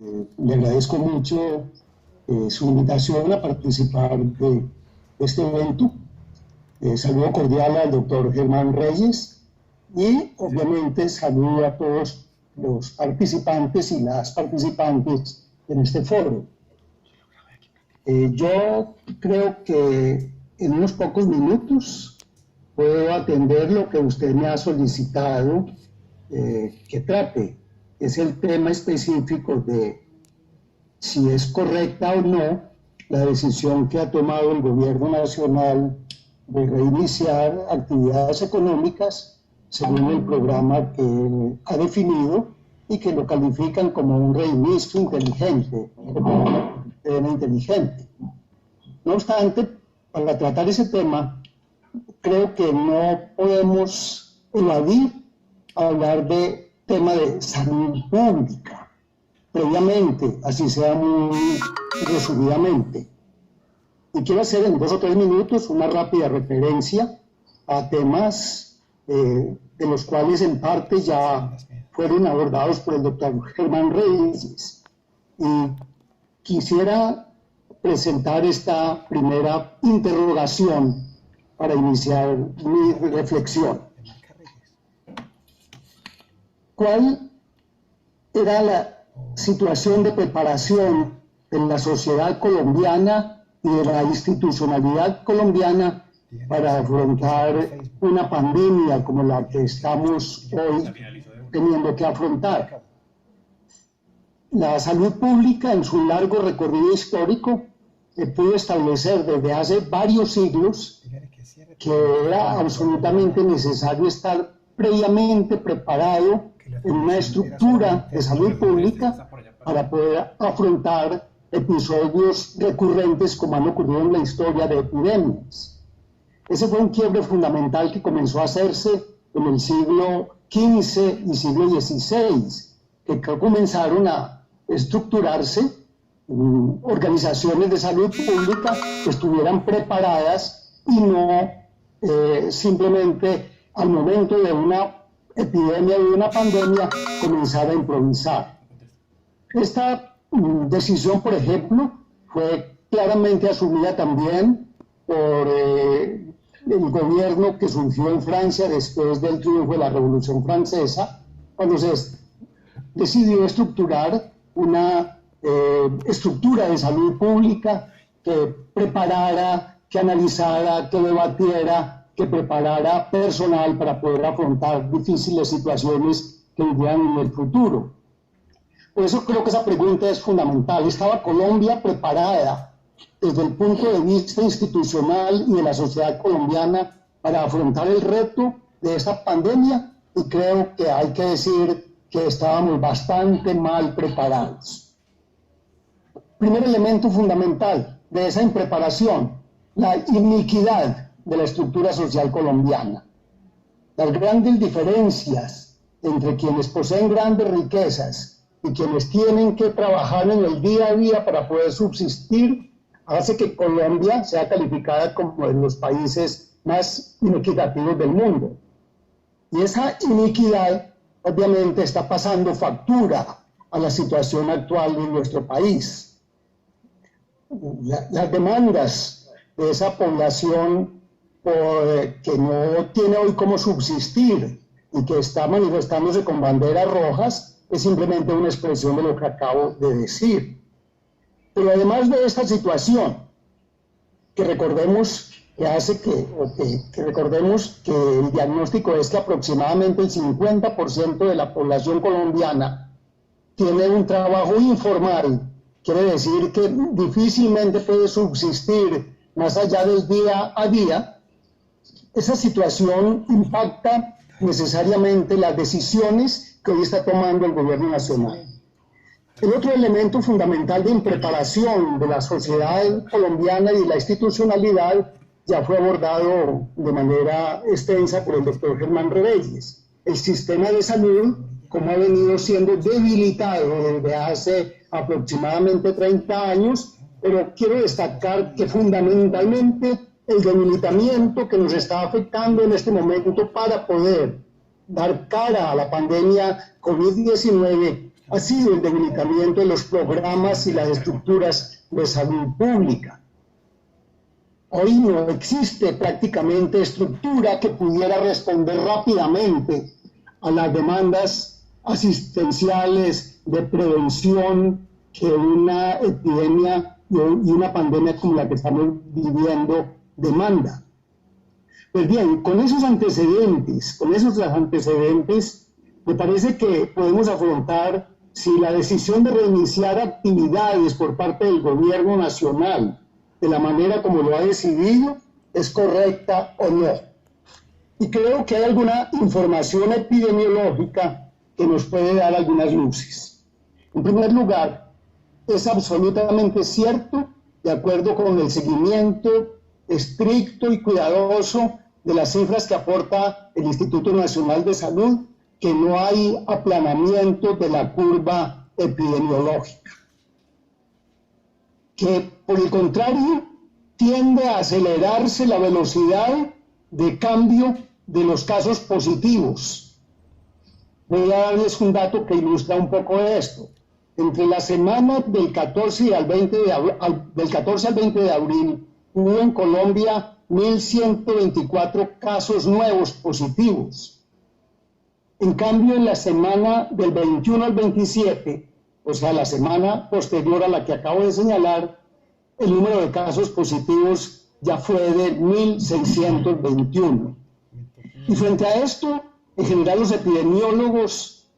Le agradezco mucho su invitación a participar de este evento. Saludo cordial al doctor Germán Reyes y obviamente saludo a todos los participantes y las participantes en este foro. Yo creo que en unos pocos minutos puedo atender lo que usted me ha solicitado que trate. Es el tema específico de si es correcta o no la decisión que ha tomado el gobierno nacional de reiniciar actividades económicas según el programa que ha definido y que lo califican como un reinicio inteligente, como una cadena inteligente. No obstante, para tratar ese tema, creo que no podemos evadir hablar de tema de salud pública, previamente, así sea muy resumidamente. Y quiero hacer en 2 o 3 minutos una rápida referencia a temas de los cuales en parte ya fueron abordados por el doctor Germán Reyes. Y quisiera presentar esta primera interrogación para iniciar mi reflexión. ¿Cuál era la situación de preparación en la sociedad colombiana y de la institucionalidad colombiana para afrontar una pandemia como la que estamos hoy teniendo que afrontar? La salud pública, en su largo recorrido histórico, pudo establecer desde hace varios siglos que era absolutamente necesario estar previamente preparado en una estructura de salud pública para poder afrontar episodios recurrentes como han ocurrido en la historia de epidemias. Ese fue un quiebre fundamental que comenzó a hacerse en el siglo XV y siglo XVI, que comenzaron a estructurarse organizaciones de salud pública que estuvieran preparadas y no simplemente al momento de una epidemia o de una pandemia comenzar a improvisar. Esta decisión, por ejemplo, fue claramente asumida también por el gobierno que surgió en Francia después del triunfo de la Revolución Francesa, cuando se decidió estructurar una estructura de salud pública que preparara, que analizara, que debatiera, que preparara personal para poder afrontar difíciles situaciones que vendrían en el futuro. Por eso creo que esa pregunta es fundamental. ¿Estaba Colombia preparada desde el punto de vista institucional y de la sociedad colombiana para afrontar el reto de esta pandemia? Y creo que hay que decir que estábamos bastante mal preparados. Primer elemento fundamental de esa impreparación, la iniquidad de la estructura social colombiana. Las grandes diferencias entre quienes poseen grandes riquezas y quienes tienen que trabajar en el día a día para poder subsistir hace que Colombia sea calificada como de los países más inequitativos del mundo. Y esa iniquidad obviamente está pasando factura a la situación actual de nuestro país. Las demandas de esa población que no tiene hoy cómo subsistir y que está manifestándose con banderas rojas es simplemente una expresión de lo que acabo de decir. Pero además de esta situación, que recordemos que el diagnóstico es que aproximadamente el 50% de la población colombiana tiene un trabajo informal. Quiere decir que difícilmente puede subsistir más allá del día a día. Esa situación impacta necesariamente las decisiones que hoy está tomando el gobierno nacional. El otro elemento fundamental de impreparación de la sociedad colombiana y la institucionalidad ya fue abordado de manera extensa por el doctor Germán Reyes. El sistema de salud, como ha venido siendo debilitado desde hace aproximadamente 30 años, pero quiero destacar que fundamentalmente el debilitamiento que nos está afectando en este momento para poder dar cara a la pandemia COVID-19 ha sido el debilitamiento de los programas y las estructuras de salud pública. Hoy no existe prácticamente estructura que pudiera responder rápidamente a las demandas asistenciales de prevención que una epidemia y una pandemia como la que estamos viviendo demanda. Pues bien, con esos antecedentes, me parece que podemos afrontar si la decisión de reiniciar actividades por parte del gobierno nacional de la manera como lo ha decidido es correcta o no. Y creo que hay alguna información epidemiológica que nos puede dar algunas luces. En primer lugar, es absolutamente cierto, de acuerdo con el seguimiento estricto y cuidadoso de las cifras que aporta el Instituto Nacional de Salud, que no hay aplanamiento de la curva epidemiológica, que por el contrario tiende a acelerarse la velocidad de cambio de los casos positivos. Voy a darles un dato que ilustra un poco esto. Entre la semana del 14 al 20 de abril hubo en Colombia 1.124 casos nuevos positivos. En cambio, en la semana del 21 al 27, o sea, la semana posterior a la que acabo de señalar, el número de casos positivos ya fue de 1.621. Y frente a esto, en general los epidemiólogos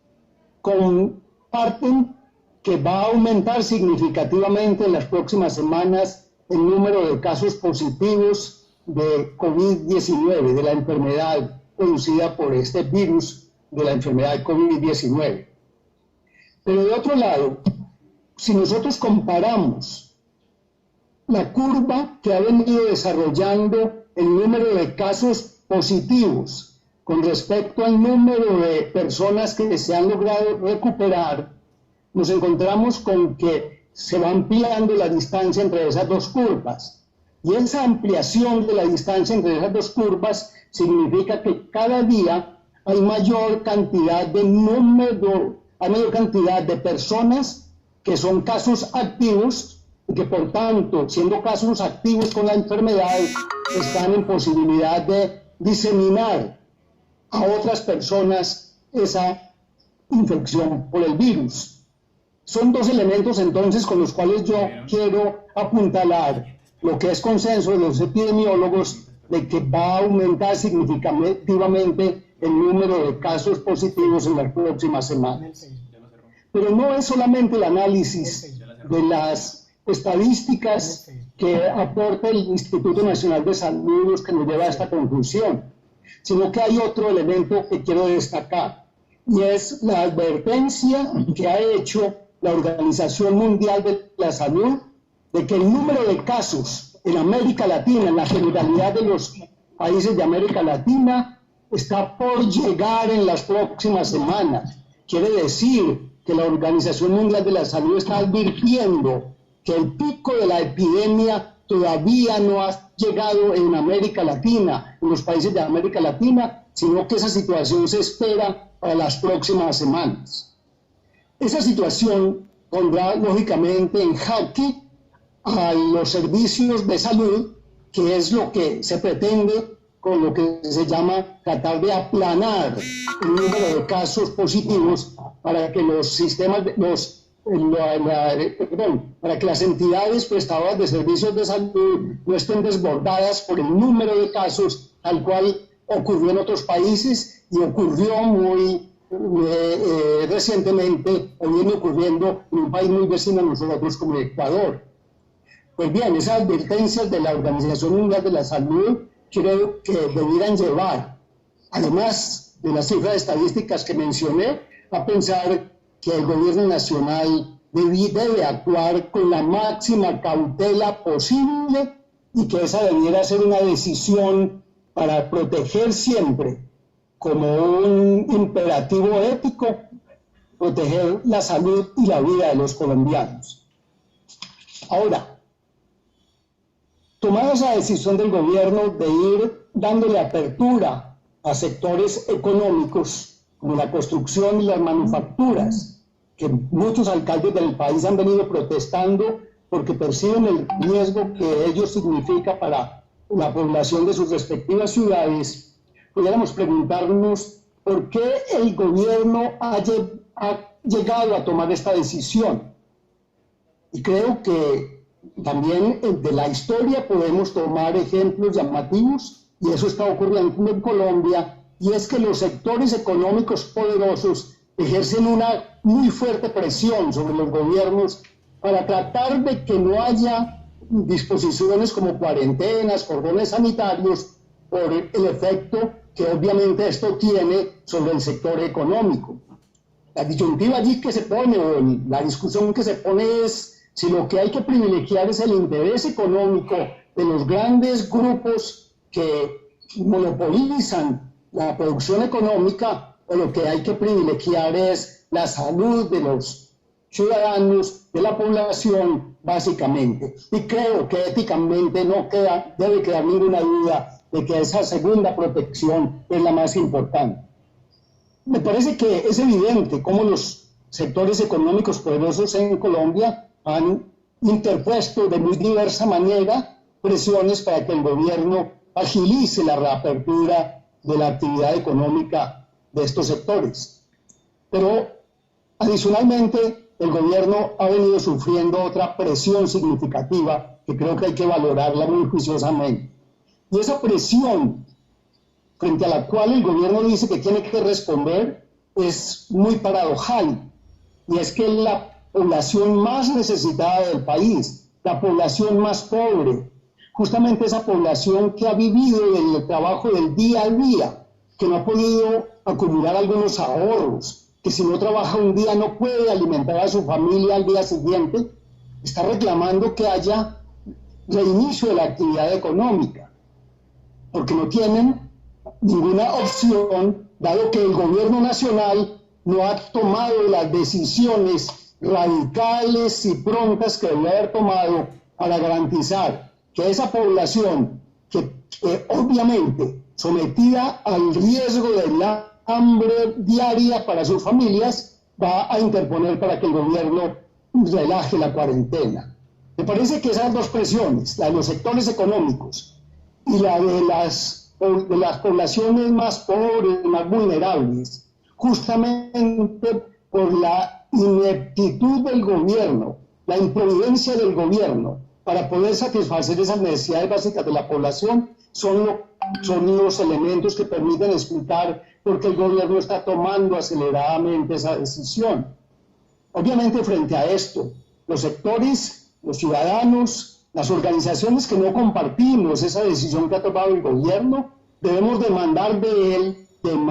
comparten que va a aumentar significativamente en las próximas semanas el número de casos positivos de COVID-19, de la enfermedad producida por este virus de la enfermedad COVID-19. Pero de otro lado, si nosotros comparamos la curva que ha venido desarrollando el número de casos positivos con respecto al número de personas que se han logrado recuperar, nos encontramos con que se va ampliando la distancia entre esas dos curvas. Y esa ampliación de la distancia entre esas dos curvas significa que cada día hay mayor cantidad de personas que son casos activos y que por tanto, siendo casos activos con la enfermedad, están en posibilidad de diseminar a otras personas esa infección por el virus. Son dos elementos entonces con los cuales yo quiero apuntalar lo que es consenso de los epidemiólogos de que va a aumentar significativamente el número de casos positivos en las próximas semanas. Pero no es solamente el análisis de las estadísticas que aporta el Instituto Nacional de Salud los que nos lleva a esta conclusión, sino que hay otro elemento que quiero destacar, y es la advertencia que ha hecho la Organización Mundial de la Salud de que el número de casos en América Latina, en la generalidad de los países de América Latina, está por llegar en las próximas semanas. Quiere decir que la Organización Mundial de la Salud está advirtiendo que el pico de la epidemia todavía no ha llegado en América Latina, en los países de América Latina, sino que esa situación se espera para las próximas semanas. Esa situación pondrá lógicamente en jaque a los servicios de salud, que es lo que se pretende con lo que se llama tratar de aplanar el número de casos positivos para que los sistemas, para que las entidades prestadoras de servicios de salud no estén desbordadas por el número de casos, tal cual ocurrió en otros países y ocurrió muy recientemente, o viene ocurriendo en un país muy vecino a nosotros como Ecuador. Pues bien, esas advertencias de la Organización Mundial de la Salud creo que debieran llevar, además de las cifras estadísticas que mencioné, a pensar que el gobierno nacional debe actuar con la máxima cautela posible y que esa debiera ser una decisión para proteger siempre, como un imperativo ético, proteger la salud y la vida de los colombianos. Ahora, tomada esa decisión del gobierno de ir dándole apertura a sectores económicos como la construcción y las manufacturas, que muchos alcaldes del país han venido protestando porque perciben el riesgo que ello significa para la población de sus respectivas ciudades, pudiéramos preguntarnos por qué el gobierno ha llegado a tomar esta decisión. Y creo que también de la historia podemos tomar ejemplos llamativos, y eso está ocurriendo en Colombia, y es que los sectores económicos poderosos ejercen una muy fuerte presión sobre los gobiernos para tratar de que no haya disposiciones como cuarentenas, cordones sanitarios, por el efecto que obviamente esto tiene sobre el sector económico. La disyuntiva allí que se pone, o la discusión que se pone es si lo que hay que privilegiar es el interés económico de los grandes grupos que monopolizan la producción económica, o lo que hay que privilegiar es la salud de los ciudadanos, de la población, básicamente. Y creo que éticamente no debe quedar ninguna duda de que esa segunda protección es la más importante. Me parece que es evidente cómo los sectores económicos poderosos en Colombia han interpuesto de muy diversa manera presiones para que el gobierno agilice la reapertura de la actividad económica de estos sectores. Pero adicionalmente el gobierno ha venido sufriendo otra presión significativa que creo que hay que valorarla muy juiciosamente. Y esa presión frente a la cual el gobierno dice que tiene que responder es muy paradojal. Y es que la población más necesitada del país, la población más pobre, justamente esa población que ha vivido el trabajo del día a día, que no ha podido acumular algunos ahorros, que si no trabaja un día no puede alimentar a su familia al día siguiente, está reclamando que haya reinicio de la actividad económica, porque no tienen ninguna opción, dado que el gobierno nacional no ha tomado las decisiones radicales y prontas que debería haber tomado para garantizar que esa población, que obviamente sometida al riesgo de la hambre diaria para sus familias, va a interponer para que el gobierno relaje la cuarentena. Me parece que esas dos presiones, la de los sectores económicos y la de las poblaciones más pobres, más vulnerables, justamente por la ineptitud del gobierno, la improvidencia del gobierno para poder satisfacer esas necesidades básicas de la población, son los elementos que permiten explicar por qué el gobierno está tomando aceleradamente esa decisión. Obviamente, frente a esto, los sectores, los ciudadanos, las organizaciones que no compartimos esa decisión que ha tomado el gobierno, debemos demandar de él, en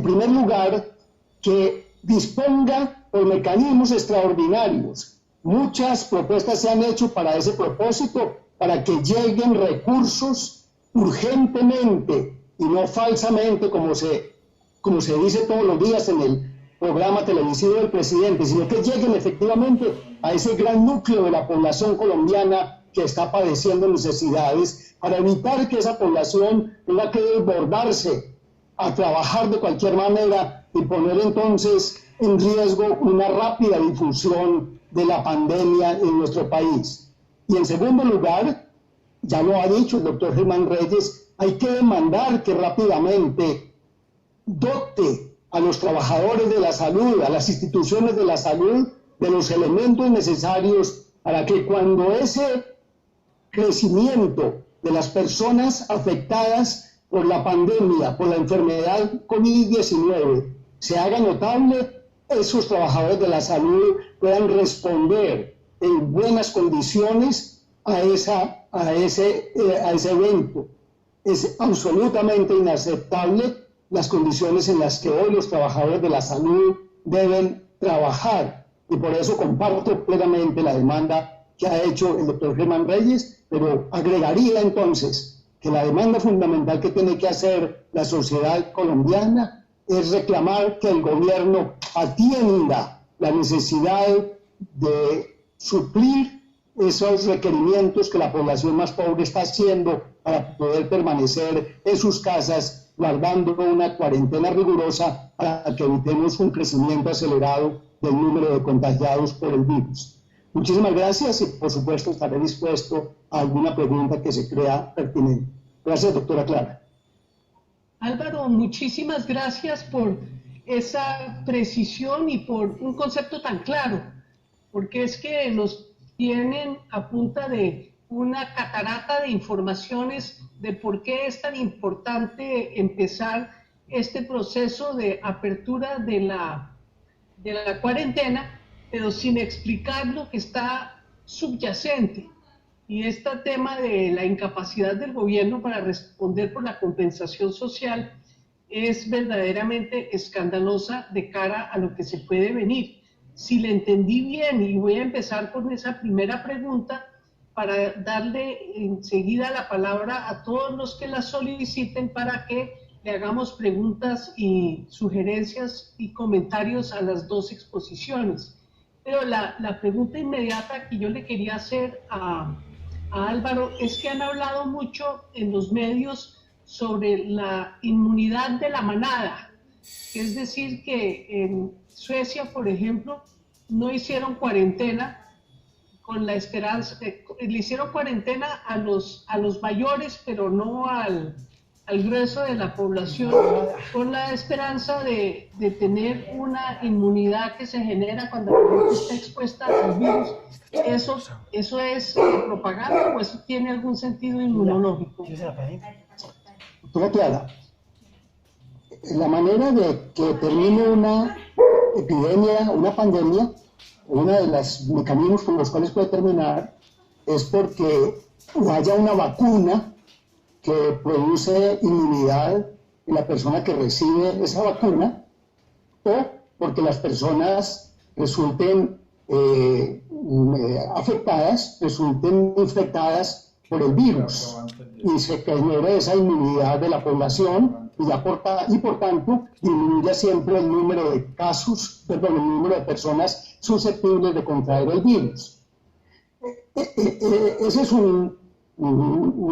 primer lugar, que disponga por mecanismos extraordinarios. Muchas propuestas se han hecho para ese propósito, para que lleguen recursos urgentemente y no falsamente, como se dice todos los días en el programa televisivo del presidente, sino que lleguen efectivamente a ese gran núcleo de la población colombiana que está padeciendo necesidades, para evitar que esa población tenga que desbordarse a trabajar de cualquier manera y poner entonces en riesgo una rápida difusión de la pandemia en nuestro país. Y en segundo lugar, ya lo ha dicho el doctor Germán Reyes, hay que demandar que rápidamente dote a los trabajadores de la salud, a las instituciones de la salud, de los elementos necesarios para que cuando ese crecimiento de las personas afectadas por la pandemia, por la enfermedad COVID-19, se haga notable, esos trabajadores de la salud puedan responder en buenas condiciones a ese evento. Es absolutamente inaceptable las condiciones en las que hoy los trabajadores de la salud deben trabajar, y por eso comparto plenamente la demanda que ha hecho el doctor Germán Reyes, pero agregaría entonces que la demanda fundamental que tiene que hacer la sociedad colombiana es reclamar que el gobierno atienda la necesidad de suplir esos requerimientos que la población más pobre está haciendo para poder permanecer en sus casas guardando una cuarentena rigurosa para que evitemos un crecimiento acelerado del número de contagiados por el virus. Muchísimas gracias y por supuesto estaré dispuesto a alguna pregunta que se crea pertinente. Gracias, doctora Clara. Álvaro, muchísimas gracias por esa precisión y por un concepto tan claro, porque es que nos tienen a punta de una catarata de informaciones de por qué es tan importante empezar este proceso de apertura de la cuarentena, pero sin explicar lo que está subyacente. Y este tema de la incapacidad del gobierno para responder por la compensación social es verdaderamente escandalosa de cara a lo que se puede venir. Si le entendí bien, y voy a empezar con esa primera pregunta para darle enseguida la palabra a todos los que la soliciten para que le hagamos preguntas y sugerencias y comentarios a las dos exposiciones. Pero la pregunta inmediata que yo le quería hacer a Álvaro es que han hablado mucho en los medios sobre la inmunidad de la manada, es decir, que en Suecia, por ejemplo, no hicieron cuarentena con la esperanza, le hicieron cuarentena a los mayores, pero no al grueso de la población, con la esperanza de tener una inmunidad que se genera cuando la gente está expuesta al virus. ¿Eso es propaganda o eso tiene algún sentido inmunológico? Doctora Clara, la manera de que termine una epidemia, una pandemia, uno de los mecanismos con los cuales puede terminar es porque haya una vacuna que produce inmunidad en la persona que recibe esa vacuna, o porque las personas resulten afectadas, resulten infectadas por el virus y se genere esa inmunidad de la población y por tanto disminuya siempre el número de casos, el número de personas susceptibles de contraer el virus. Ese es un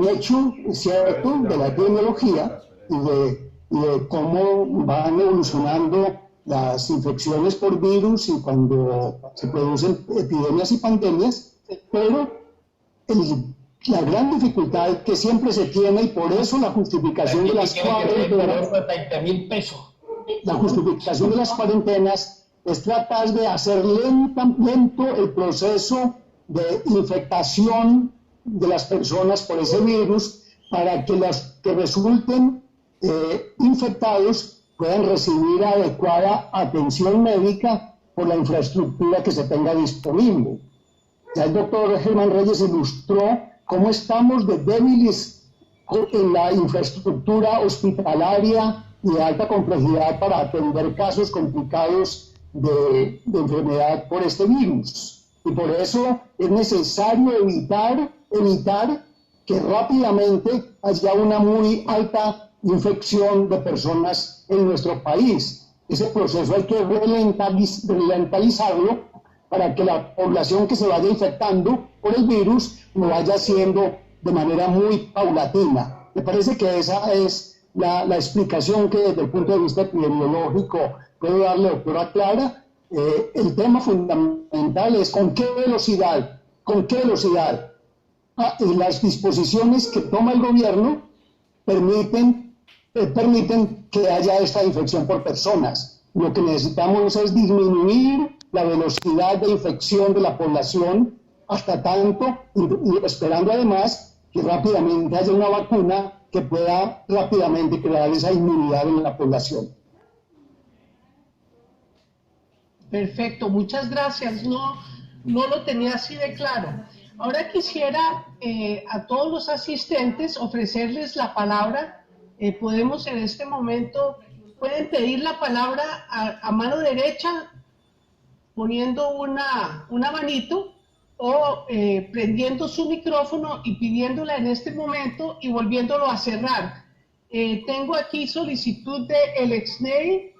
hecho cierto de la epidemiología y de cómo van evolucionando las infecciones por virus y cuando se producen epidemias y pandemias, pero la gran dificultad que siempre se tiene, y por eso la justificación de las cuarentenas, la justificación de las cuarentenas es tratar de hacer lento el proceso de infectación de las personas por ese virus para que los que resulten infectados puedan recibir adecuada atención médica por la infraestructura que se tenga disponible. Ya el doctor Germán Reyes ilustró cómo estamos de débiles en la infraestructura hospitalaria y de alta complejidad para atender casos complicados de enfermedad por este virus. Y por eso es necesario evitar que rápidamente haya una muy alta infección de personas en nuestro país. Ese proceso hay que ralentizarlo para que la población que se vaya infectando por el virus lo vaya haciendo de manera muy paulatina. Me parece que esa es la explicación que desde el punto de vista epidemiológico puedo darle, doctora Clara. El tema fundamental es con qué velocidad. Y las disposiciones que toma el gobierno permiten que haya esta infección por personas. Lo que necesitamos es disminuir la velocidad de infección de la población hasta tanto, y esperando además que rápidamente haya una vacuna que pueda rápidamente crear esa inmunidad en la población. Perfecto, muchas gracias. No lo tenía así de claro. Ahora quisiera a todos los asistentes ofrecerles la palabra. Podemos en este momento, pueden pedir la palabra a mano derecha poniendo una manito o prendiendo su micrófono y pidiéndola en este momento y volviéndolo a cerrar. Tengo aquí solicitud de Elexney